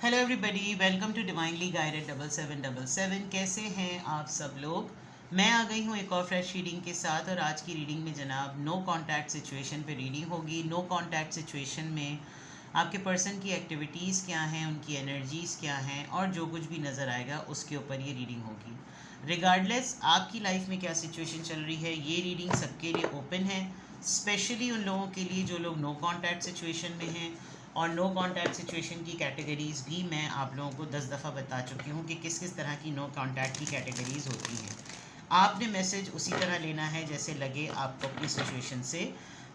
Hello everybody, welcome to divinely guided 7777। कैसे हैं आप सब लोग। मैं आ गई हूँ एक और फ्रेश रीडिंग के साथ। और आज की रीडिंग में जनाब नो कांटेक्ट सिचुएशन पे रीडिंग होगी। नो कांटेक्ट सिचुएशन में आपके पर्सन की एक्टिविटीज़ क्या हैं, उनकी एनर्जीज़ क्या हैं, और जो कुछ भी नज़र आएगा उसके ऊपर ये रीडिंग होगी। रिगार्डलेस आपकी लाइफ में क्या सिचुएशन चल रही है, ये रीडिंग सबके लिए ओपन है। स्पेशली उन लोगों के लिए जो लोग नो कांटेक्ट सिचुएशन में हैं। और नो कांटेक्ट सिचुएशन की कैटेगरीज़ भी मैं आप लोगों को 10 दफ़ा बता चुकी हूँ कि किस किस तरह की नो कांटेक्ट की कैटेगरीज़ होती हैं। आपने मैसेज उसी तरह लेना है जैसे लगे आपको अपनी सिचुएशन से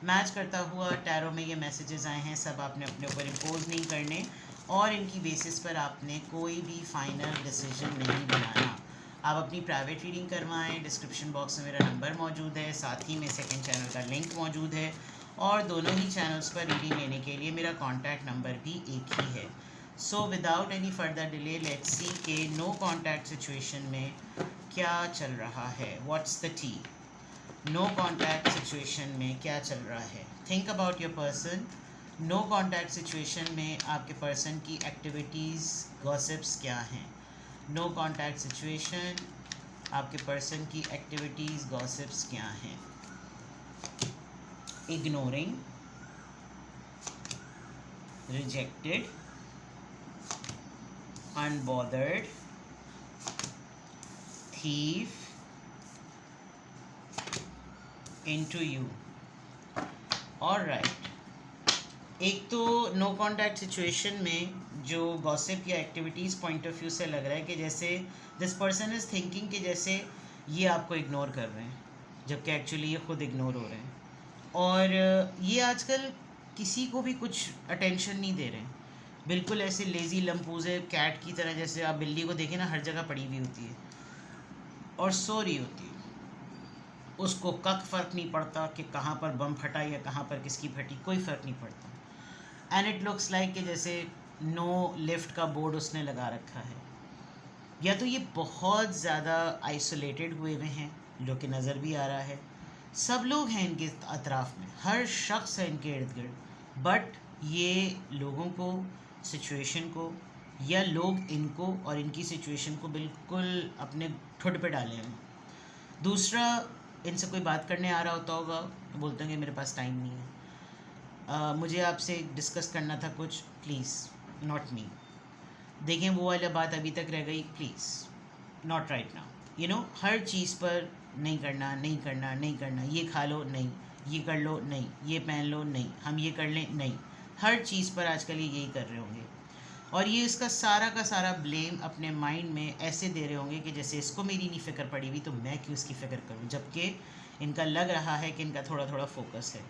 मैच करता हुआ। टैरो में ये मैसेजेस आए हैं, सब आपने अपने ऊपर इम्पोज नहीं करने, और इनकी बेसिस पर आपने कोई भी फाइनल डिसीजन नहीं बनाना। आप अपनी प्राइवेट रीडिंग करवाएं। डिस्क्रिप्शन बॉक्स में मेरा नंबर मौजूद है, साथ ही में सेकंड चैनल का लिंक मौजूद है, और दोनों ही चैनल्स पर रीडिंग लेने के लिए मेरा कॉन्टैक्ट नंबर भी एक ही है। So without any further delay let's see के नो कॉन्टैक्ट सिचुएशन में क्या चल रहा है। What's the tea. No contact situation में क्या चल रहा है। Think about your person. No contact situation में आपके पर्सन की एक्टिविटीज़, गॉसिप्स क्या हैं। नो कॉन्टैक्ट सिचुएशन, आपके पर्सन की एक्टिविटीज़, गॉसिप्स क्या हैं। Ignoring, rejected, unbothered, thief, into you। और राइट, एक तो नो कॉन्टैक्ट सिचुएशन में जो गॉसिप या एक्टिविटीज़ पॉइंट ऑफ व्यू से लग रहा है कि जैसे दिस पर्सन इज़ थिंकिंग कि जैसे ये आपको इग्नोर कर रहे हैं, जबकि एक्चुअली ये खुद इग्नोर हो रहे हैं। और ये आजकल किसी को भी कुछ अटेंशन नहीं दे रहे हैं। बिल्कुल ऐसे लेज़ी लम्पूजे कैट की तरह, जैसे आप बिल्ली को देखें ना, हर जगह पड़ी हुई होती है और सो रही होती है। उसको कक फ़र्क नहीं पड़ता कि कहाँ पर बम फटा या कहाँ पर किसकी फटी, कोई फ़र्क नहीं पड़ता। एंड इट लुक्स लाइक कि जैसे नो लिफ्ट का बोर्ड उसने लगा रखा है। या तो ये बहुत ज़्यादा आइसोलेटेड हुए हुए हैं, जो कि नज़र भी आ रहा है। सब लोग हैं इनके अतराफ़ में, हर शख्स है इनके इर्द गिर्द, बट ये लोगों को, सिचुएशन को, या लोग इनको और इनकी सिचुएशन को बिल्कुल अपने ठुड पे डाले हैं। दूसरा, इनसे कोई बात करने आ रहा होता होगा तो बोलते हैं कि मेरे पास टाइम नहीं है, मुझे आपसे डिस्कस करना था कुछ, प्लीज़ नॉट मी। देखें वो वाली बात अभी तक रह गई, प्लीज़ नॉट राइट नाउ। हर चीज़ पर नहीं करना, नहीं करना, नहीं करना। ये खा लो, नहीं। ये कर लो, नहीं। ये पहन लो, नहीं। हम ये कर लें, नहीं। हर चीज़ पर आजकल ये यही कर रहे होंगे। और ये इसका सारा का सारा ब्लेम अपने माइंड में ऐसे दे रहे होंगे कि जैसे इसको मेरी नहीं फ़िक्र पड़ी हुई तो मैं क्यों इसकी फ़िक्र करूं, जबकि इनका लग रहा है कि इनका थोड़ा थोड़ा फोकस है।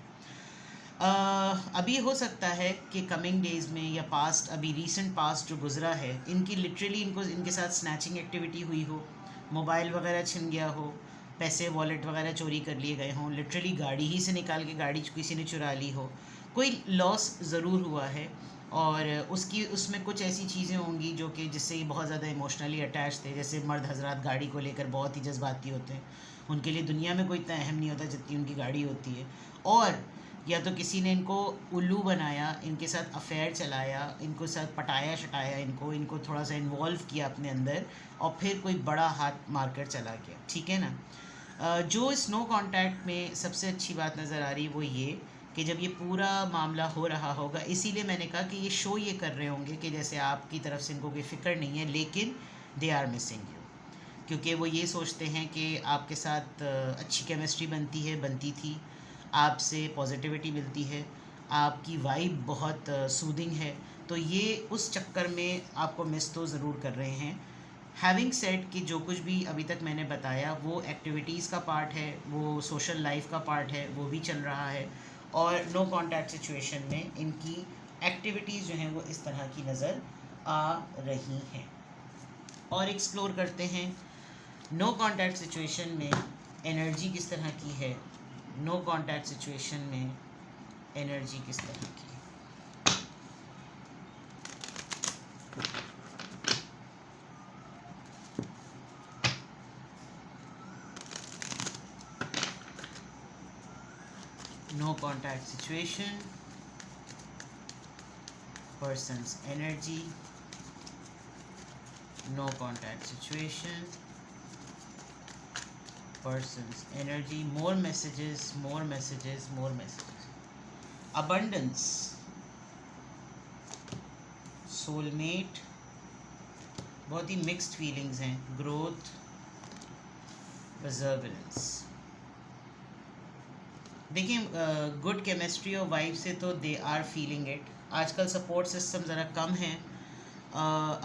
अभी हो सकता है कि कमिंग डेज़ में या पास्ट, अभी रीसेंट पास्ट जो गुज़रा है, इनकी लिटरली इनको इनके साथ स्नैचिंग एक्टिविटी हुई हो, मोबाइल वगैरह छिन गया हो, पैसे वॉलेट वगैरह चोरी कर लिए गए हों, लिटरली गाड़ी ही से निकाल के गाड़ी किसी ने चुरा ली हो, कोई लॉस ज़रूर हुआ है। और उसमें कुछ ऐसी चीज़ें होंगी जो कि जिससे ये बहुत ज़्यादा इमोशनली अटैच थे। जैसे मर्द हजरात गाड़ी को लेकर बहुत ही जज्बाती होते हैं, उनके लिए दुनिया में कोई इतना अहम नहीं होता जितनी उनकी गाड़ी होती है। और या तो किसी ने इनको उल्लू बनाया, इनके साथ अफेयर चलाया, इनको साथ पटाया शटाया, इनको थोड़ा सा इन्वॉल्व किया अपने अंदर, और फिर कोई बड़ा हाथ मारकर चला गया। ठीक है ना। जो इस नो कांटेक्ट में सबसे अच्छी बात नज़र आ रही वो ये कि जब ये पूरा मामला हो रहा होगा, इसीलिए मैंने कहा कि ये शो ये कर रहे होंगे कि जैसे आपकी तरफ से इनको कोई फ़िक्र नहीं है, लेकिन दे आर मिसिंग यू। क्योंकि वो ये सोचते हैं कि आपके साथ अच्छी केमिस्ट्री बनती थी, आपसे पॉजिटिविटी मिलती है, आपकी वाइब बहुत सूदिंग है। तो ये उस चक्कर में आपको मिस तो ज़रूर कर रहे हैं। हैविंग सेड कि जो कुछ भी अभी तक मैंने बताया वो एक्टिविटीज़ का पार्ट है, वो सोशल लाइफ का पार्ट है, वो भी चल रहा है। और नो कांटेक्ट सिचुएशन में इनकी एक्टिविटीज़ जो हैं वो इस तरह की नज़र आ रही हैं। और एक्सप्लोर करते हैं नो कांटेक्ट सिचुएशन में एनर्जी किस तरह की है। नो कांटेक्ट सिचुएशन में एनर्जी किस तरह की है। No contact situation, person's energy, no contact situation, person's energy, more messages, more messages, more messages. Abundance, soulmate, बहुत ही मिक्स्ड फीलिंग्स हैं. ग्रोथ, परजर्वेरेंस. देखिए गुड केमिस्ट्री और वाइफ से तो दे आर फीलिंग इट. आजकल सपोर्ट सिस्टम ज़रा कम है.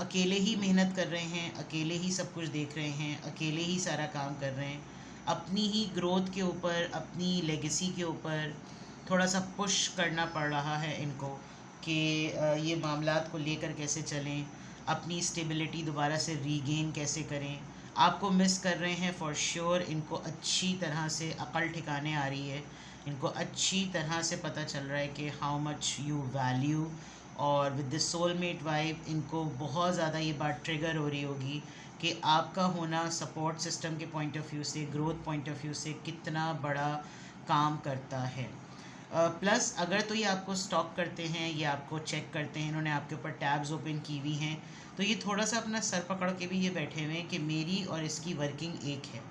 अकेले ही मेहनत कर रहे हैं, अकेले ही सब कुछ देख रहे हैं, अकेले ही सारा काम कर रहे हैं. अपनी ही ग्रोथ के ऊपर, अपनी लेगेसी के ऊपर थोड़ा सा पुश करना पड़ रहा है इनको कि ये मामलात को लेकर कैसे चलें, अपनी स्टेबिलिटी दोबारा से रीगेन कैसे करें. आपको मिस कर रहे हैं फॉर श्योर. इनको अच्छी तरह से अकल ठिकाने आ रही है. इनको अच्छी तरह से पता चल रहा है कि हाउ मच यू वैल्यू. और विद दिस सोलमेट वाइब इनको बहुत ज़्यादा ये बात ट्रिगर हो रही होगी कि आपका होना सपोर्ट सिस्टम के पॉइंट ऑफ व्यू से, ग्रोथ पॉइंट ऑफ व्यू से कितना बड़ा काम करता है. प्लस अगर तो ये आपको स्टॉक करते हैं, ये आपको चेक करते हैं, इन्होंने आपके ऊपर टैब्स ओपन की हुई हैं, तो ये थोड़ा सा अपना सर पकड़ के भी ये बैठे हुए हैं कि मेरी और इसकी वर्किंग एक है,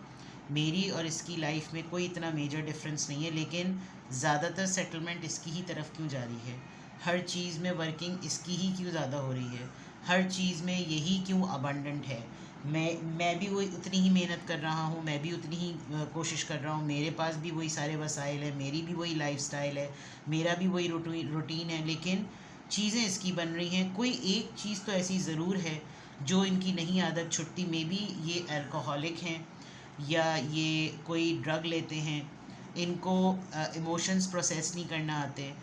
मेरी और इसकी लाइफ में कोई इतना मेजर डिफरेंस नहीं है, लेकिन ज़्यादातर सेटलमेंट इसकी ही तरफ क्यों जा रही है, हर चीज़ में वर्किंग इसकी ही क्यों ज़्यादा हो रही है, हर चीज़ में यही क्यों अबंडेंट है. मैं भी वही उतनी ही मेहनत कर रहा हूँ, मैं भी उतनी ही कोशिश कर रहा हूँ, मेरे पास भी वही सारे वसाइल है, मेरी भी वही लाइफस्टाइल है, मेरा भी वही रूटीन है, लेकिन चीज़ें इसकी बन रही हैं. कोई एक चीज़ तो ऐसी ज़रूर है जो इनकी नहीं आदत छुट्टी. मे बी ये अल्कोहलिक हैं या ये कोई ड्रग लेते हैं, इनको इमोशंस प्रोसेस नहीं करना आते.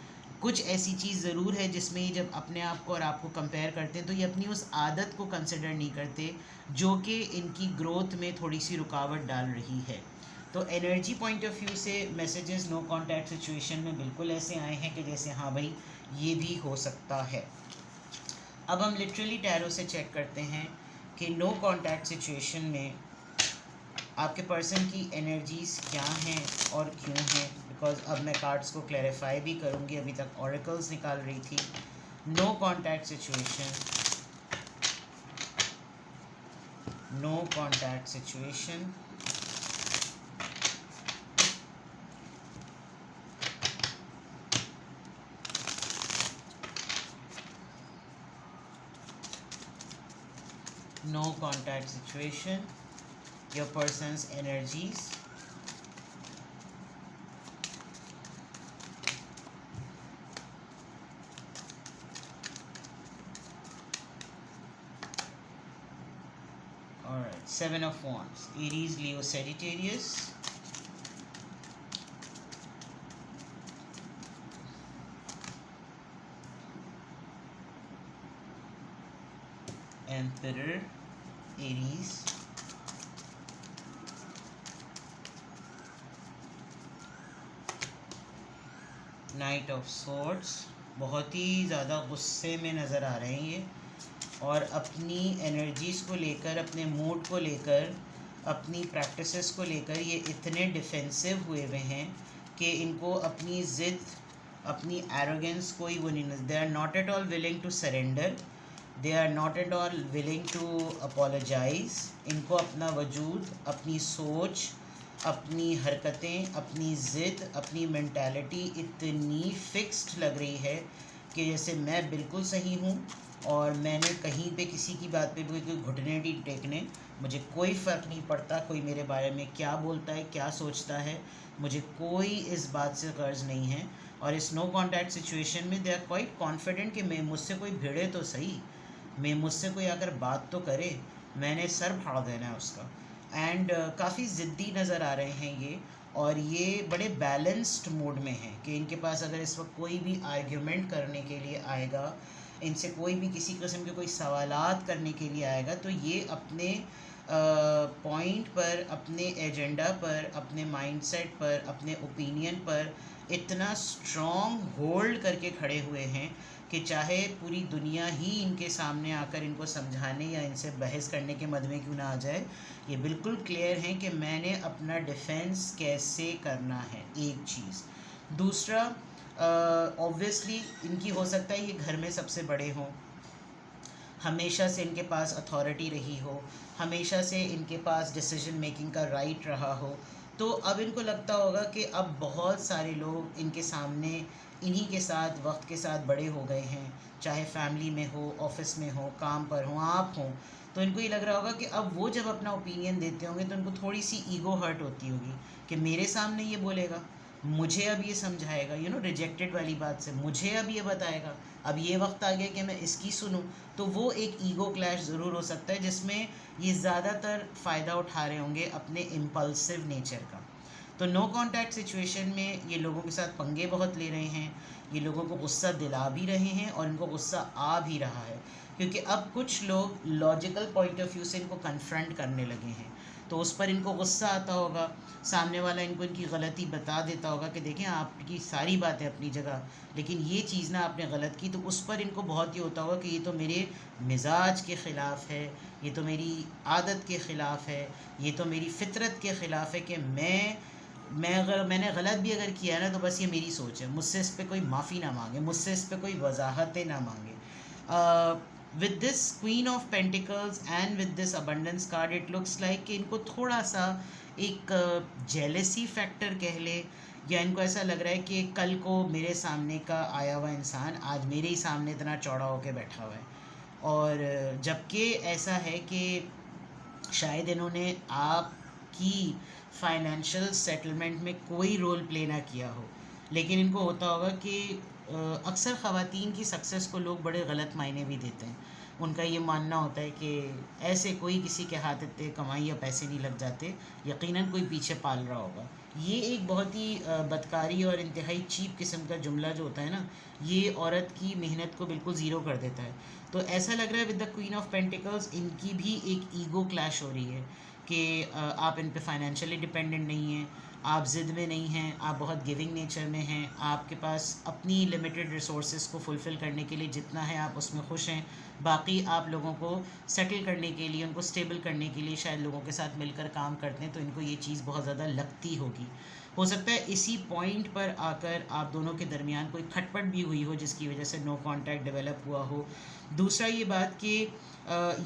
कुछ ऐसी चीज़ ज़रूर है जिसमें ये जब अपने आप को और आपको कंपेयर करते हैं तो ये अपनी उस आदत को कंसिडर नहीं करते जो कि इनकी ग्रोथ में थोड़ी सी रुकावट डाल रही है. तो एनर्जी पॉइंट ऑफ व्यू से मैसेजेस नो कांटेक्ट सिचुएशन में बिल्कुल ऐसे आए हैं कि जैसे हाँ भाई ये भी हो सकता है. अब हम लिटरली टैरो से चेक करते हैं कि नो कांटेक्ट सिचुएशन में आपके पर्सन की एनर्जीज़ क्या हैं और क्यों हैं. बिकॉज अब मैं कार्ड्स को क्लैरिफाई भी करूँगी. अभी तक ऑरेकल्स निकाल रही थी. No contact situation, no contact situation, no contact situation, your person's energies, alright, 7 of Wands, Aries, Leo, Sagittarius, Emperor, Aries, night of swords. बहुत ही ज़्यादा गुस्से में नज़र आ रहे हैं ये, और अपनी एनर्जीज़ को लेकर, अपने मूड को लेकर, अपनी प्रैक्टिसेस को लेकर ये इतने डिफेंसिव हुए हुए हैं कि इनको अपनी ज़िद, अपनी एरोगेंस कोई वो नहीं. They are not at all willing to surrender, they are not at all willing to apologise. इनको अपना वजूद, अपनी सोच, अपनी हरकतें, अपनी ज़िद, अपनी मेंटालिटी इतनी फिक्स्ड लग रही है कि जैसे मैं बिल्कुल सही हूँ और मैंने कहीं पे किसी की बात पे भी कोई घुटने नहीं टेकने. मुझे कोई फ़र्क नहीं पड़ता कोई मेरे बारे में क्या बोलता है, क्या सोचता है, मुझे कोई इस बात से कर्ज नहीं है. और इस नो कॉन्टैक्ट सिचुएशन में दे आर क्वाइट कॉन्फिडेंट कि मैं मुझसे कोई भिड़े तो सही, मैं मुझसे कोई आकर बात तो करे, मैंने सर फाड़ देना है उसका. एंड काफ़ी ज़िद्दी नज़र आ रहे हैं ये, और ये बड़े बैलेंस्ड मूड में हैं कि इनके पास अगर इस वक्त कोई भी आर्ग्यूमेंट करने के लिए आएगा, इनसे कोई भी किसी किस्म के कोई सवालात करने के लिए आएगा, तो ये अपने पॉइंट पर, अपने एजेंडा पर, अपने माइंडसेट पर, अपने ओपिनियन पर इतना स्ट्रॉन्ग होल्ड करके खड़े हुए हैं कि चाहे पूरी दुनिया ही इनके सामने आकर इनको समझाने या इनसे बहस करने के मद में क्यों ना आ जाए, ये बिल्कुल क्लियर है कि मैंने अपना डिफेंस कैसे करना है. एक चीज़. दूसरा, ऑब्वियसली इनकी हो सकता है ये घर में सबसे बड़े हों, हमेशा से इनके पास अथॉरिटी रही हो, हमेशा से इनके पास डिसीजन मेकिंग का राइट रहा हो, तो अब इनको लगता होगा कि अब बहुत सारे लोग इनके सामने इन्हीं के साथ वक्त के साथ बड़े हो गए हैं, चाहे फैमिली में हो, ऑफिस में हो, काम पर हो, आप हों, तो इनको ये लग रहा होगा कि अब वो जब अपना ओपिनियन देते होंगे तो इनको थोड़ी सी ईगो हर्ट होती होगी कि मेरे सामने ये बोलेगा, मुझे अब ये समझाएगा, रिजेक्टेड वाली बात से मुझे अब ये बताएगा, अब ये वक्त आ गया कि मैं इसकी सुनूं। तो वो एक ईगो क्लैश ज़रूर हो सकता है जिसमें ये ज़्यादातर फ़ायदा उठा रहे होंगे अपने इम्पल्सिव नेचर का। तो नो कांटेक्ट सिचुएशन में ये लोगों के साथ पंगे बहुत ले रहे हैं, ये लोगों को गुस्सा दिला भी रहे हैं और इनको गुस्सा आ भी रहा है, क्योंकि अब कुछ लोग लॉजिकल पॉइंट ऑफ व्यू से इनको कन्फ्रंट करने लगे हैं, तो उस पर इनको गुस्सा आता होगा। सामने वाला इनको इनकी गलती बता देता होगा कि देखें आपकी सारी बातें अपनी जगह, लेकिन ये चीज़ ना आपने गलत की, तो उस पर इनको बहुत ही होता होगा कि ये तो मेरे मिजाज के ख़िलाफ़ है, ये तो मेरी आदत के ख़िलाफ़ है, ये तो मेरी फितरत के ख़िलाफ़ है कि मैंने गलत भी अगर किया है ना तो बस ये मेरी सोच है, मुझसे इस पर कोई माफ़ी ना मांगे, मुझसे इस पर कोई वजाहतें ना मांगे। With this queen of pentacles and with this abundance card it looks like कि इनको थोड़ा सा एक जेलेसी फैक्टर कह ले, या इनको ऐसा लग रहा है कि कल को मेरे सामने का आया हुआ इंसान आज मेरे ही सामने इतना चौड़ा होकर बैठा हुआ है, और जबकि ऐसा है कि शायद इन्होंने आपकी फाइनेंशियल सेटलमेंट में कोई रोल प्ले ना किया हो, लेकिन इनको होता होगा कि अक्सर ख़वातीन की सक्सेस को लोग बड़े गलत मायने भी देते हैं। उनका ये मानना होता है कि ऐसे कोई किसी के हाथ इतने कमाई या पैसे नहीं लग जाते, यकीनन कोई पीछे पाल रहा होगा। ये एक बहुत ही बदकारी और इंतहाई चीप किस्म का जुमला जो होता है ना, ये औरत की मेहनत को बिल्कुल ज़ीरो कर देता है। तो ऐसा लग रहा है with the queen of pentacles इनकी भी एक ईगो क्लैश हो रही है कि आप इन पे फाइनेंशियली डिपेंडेंट नहीं हैं, आप ज़िद में नहीं हैं, आप बहुत गिविंग नेचर में हैं, आपके पास अपनी लिमिटेड रिसोर्सेज को फुलफ़िल करने के लिए जितना है आप उसमें खुश हैं, बाकी आप लोगों को सेटल करने के लिए, उनको स्टेबल करने के लिए शायद लोगों के साथ मिलकर काम करते हैं, तो इनको ये चीज़ बहुत ज़्यादा लगती होगी। हो सकता है इसी पॉइंट पर आकर आप दोनों के दरमियान कोई खटपट भी हुई हो जिसकी वजह से नो कांटेक्ट डेवलप हुआ हो। दूसरा ये बात कि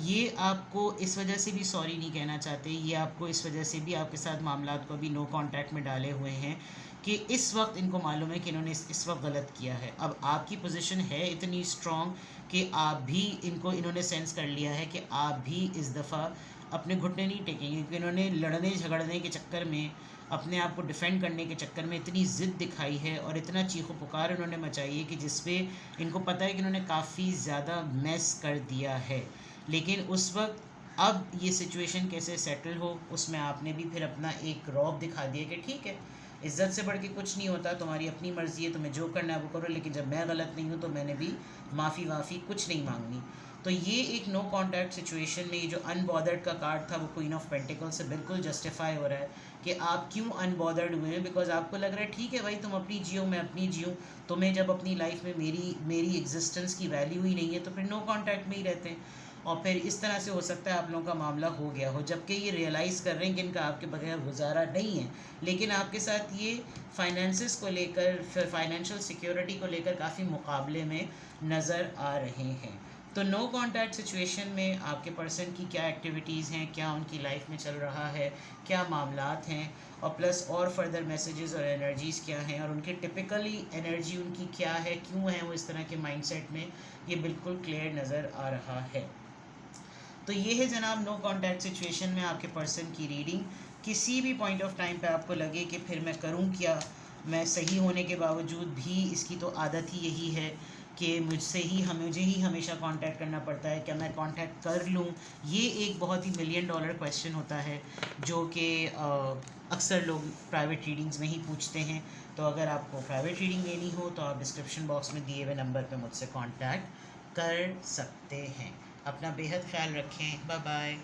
ये आपको इस वजह से भी सॉरी नहीं कहना चाहते, ये आपको इस वजह से भी आपके साथ मामलात को भी नो कांटेक्ट में डाले हुए हैं कि इस वक्त इनको मालूम है कि इन्होंने इस वक्त गलत किया है। अब आपकी पोजीशन है इतनी स्ट्रॉन्ग कि आप भी इन्होंने सेंस कर लिया है कि आप भी इस दफ़ा अपने घुटने नहीं टेकेंगे, क्योंकि इन्होंने लड़ने झगड़ने के चक्कर में, अपने आप को डिफ़ेंड करने के चक्कर में इतनी ज़िद दिखाई है और इतना चीखो पुकार इन्होंने मचाई है कि जिस पे इनको पता है कि इन्होंने काफ़ी ज़्यादा मैस कर दिया है। लेकिन उस वक्त अब ये सिचुएशन कैसे सेटल हो, उसमें आपने भी फिर अपना एक रौब दिखा दिया कि ठीक है, इज़्ज़त से बढ़ के कुछ नहीं होता, तुम्हारी अपनी मर्ज़ी है, तुम्हें जो करना है वो करो, लेकिन जब मैं गलत नहीं हूँ तो मैंने भी माफ़ी वाफ़ी कुछ नहीं मांगनी। तो ये एक नो कांटेक्ट सिचुएशन में ये जो अनबॉदर्ड का कार्ड था वो क्वीन ऑफ पेंटिकल से बिल्कुल जस्टिफाई हो रहा है कि आप क्यों अनबॉदर्ड हुए हैं, बिकॉज आपको लग रहा है ठीक है भाई, तुम अपनी जियो मैं अपनी जियूँ, तुम्हें जब अपनी लाइफ में मेरी एग्जिस्टेंस की वैल्यू ही नहीं है तो फिर नो कांटेक्ट में ही रहते हैं, और फिर इस तरह से हो सकता है आप लोगों का मामला हो गया हो, जबकि ये रियलाइज़ कर रहे हैं कि इनका आपके बगैर गुजारा नहीं है, लेकिन आपके साथ ये फाइनेंसिस को लेकर, फाइनेंशियल सिक्योरिटी को लेकर काफ़ी मुकाबले में नज़र आ रहे हैं। तो नो कांटेक्ट सिचुएशन में आपके पर्सन की क्या एक्टिविटीज़ हैं, क्या उनकी लाइफ में चल रहा है, क्या मामलात हैं, और प्लस और फर्दर मैसेजेस और एनर्जीज़ क्या हैं, और उनकी टिपिकली एनर्जी उनकी क्या है, क्यों है वो इस तरह के माइंडसेट में, ये बिल्कुल क्लियर नज़र आ रहा है। तो ये है जनाब नो कांटेक्ट सिचुएशन में आपके पर्सन की रीडिंग। किसी भी पॉइंट ऑफ टाइम पे आपको लगे कि फिर मैं करूं क्या, मैं सही होने के बावजूद भी इसकी तो आदत ही यही है कि मुझे ही हमेशा कांटेक्ट करना पड़ता है, क्या मैं कांटेक्ट कर लूं, ये एक बहुत ही $1 मिलियन क्वेश्चन होता है जो कि अक्सर लोग प्राइवेट रीडिंग्स में ही पूछते हैं। तो अगर आपको प्राइवेट रीडिंग लेनी हो तो आप डिस्क्रिप्शन बॉक्स में दिए हुए नंबर पर मुझसे कांटेक्ट कर सकते हैं। अपना बेहद ख्याल रखें। Bye bye.